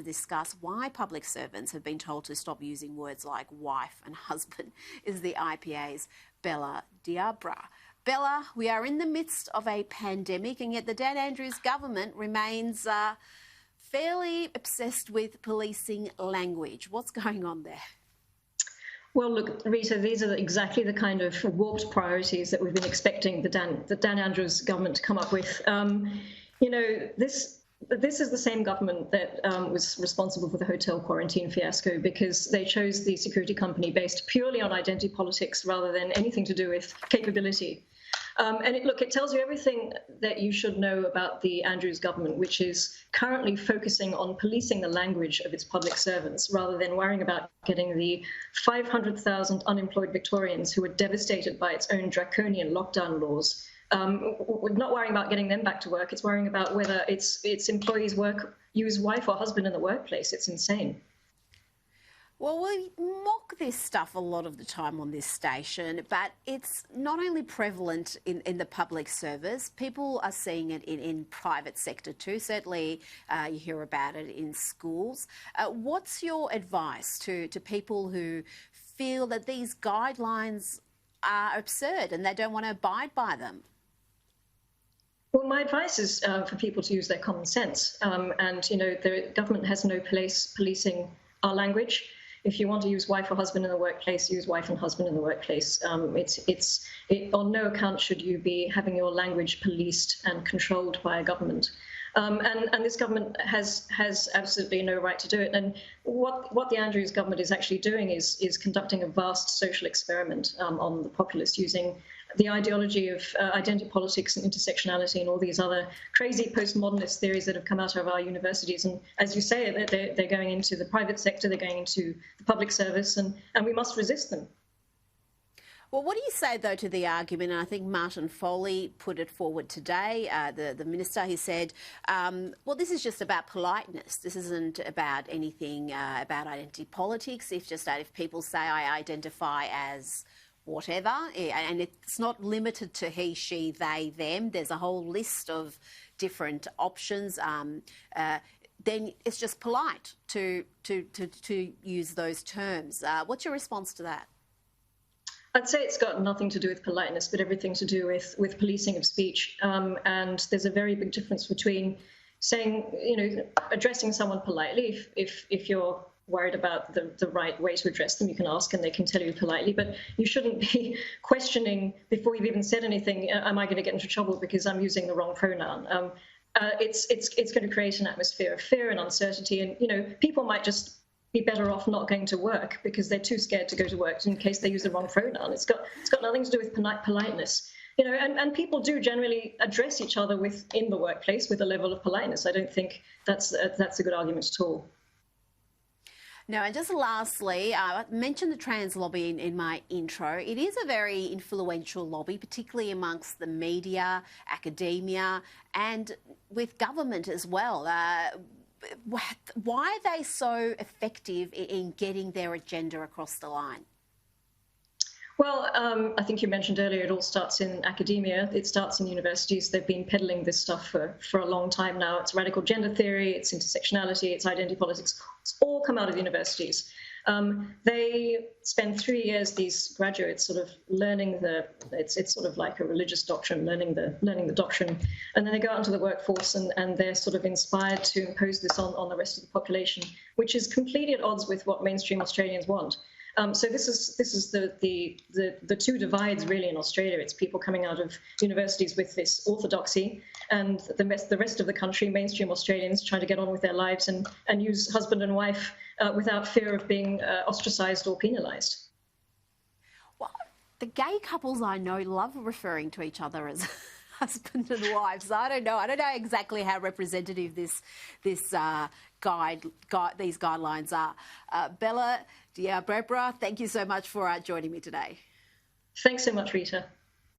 to discuss why public servants have been told to stop using words like wife and husband is the IPA's Bella Diabra. Bella, we are in the midst of a pandemic, and yet the Dan Andrews government remains fairly obsessed with policing language. What's going on there? Well, look, Rita, these are exactly the kind of warped priorities that we've been expecting the Dan Andrews government to come up with. This is the same government that was responsible for the hotel quarantine fiasco, because they chose the security company based purely on identity politics rather than anything to do with capability. It tells you everything that you should know about the Andrews government, which is currently focusing on policing the language of its public servants rather than worrying about getting the 500,000 unemployed Victorians who were devastated by its own draconian lockdown laws. Not worrying about getting them back to work. It's worrying about whether its employees use wife or husband in the workplace. It's insane. Well, we mock this stuff a lot of the time on this station, but it's not only prevalent in the public service. People are seeing it in private sector too. Certainly you hear about it in schools. What's your advice to people who feel that these guidelines are absurd and they don't want to abide by them? Well, my advice is for people to use their common sense. The government has no place policing our language. If you want to use wife or husband in the workplace, use wife and husband in the workplace. On no account should you be having your language policed and controlled by a government. And this government has absolutely no right to do it. And what the Andrews government is actually doing is conducting a vast social experiment on the populace, using the ideology of identity politics and intersectionality and all these other crazy postmodernist theories that have come out of our universities. And as you say, they're going into the private sector, they're going into the public service, and we must resist them. Well, what do you say, though, to the argument, and I think Martin Foley put it forward today, the minister, he said, well, this is just about politeness. This isn't about anything about identity politics. If people say I identify as whatever, and it's not limited to he, she, they, them, there's a whole list of different options, then it's just polite to use those terms. What's your response to that? I'd say it's got nothing to do with politeness, but everything to do with policing of speech. And there's a very big difference between saying, addressing someone politely. If you're worried about the right way to address them, you can ask and they can tell you politely. But you shouldn't be questioning before you've even said anything, am I going to get into trouble because I'm using the wrong pronoun? It's going to create an atmosphere of fear and uncertainty. And, people might just be better off not going to work because they're too scared to go to work in case they use the wrong pronoun. It's got nothing to do with politeness. And people do generally address each other within the workplace with a level of politeness. I don't think that's a good argument at all. No, and just lastly, I mentioned the trans lobby in my intro. It is a very influential lobby, particularly amongst the media, academia, and with government as well. Why are they so effective in getting their agenda across the line? Well, I think you mentioned earlier, it all starts in academia. It starts in universities. They've been peddling this stuff for a long time now. It's radical gender theory, it's intersectionality, it's identity politics. It's all come out of universities. They spend 3 years, these graduates, sort of learning it's sort of like a religious doctrine, learning the doctrine, and then they go out into the workforce and they're sort of inspired to impose this on the rest of the population, which is completely at odds with what mainstream Australians want. So this is the two divides really in Australia. It's people coming out of universities with this orthodoxy, and the rest of the country, mainstream Australians, trying to get on with their lives and use husband and wife without fear of being ostracised or penalised. Well, the gay couples I know love referring to each other as husband and wife. So I don't know exactly how representative these guidelines are. Bella Diabra, thank you so much for joining me today. Thanks so much, Rita.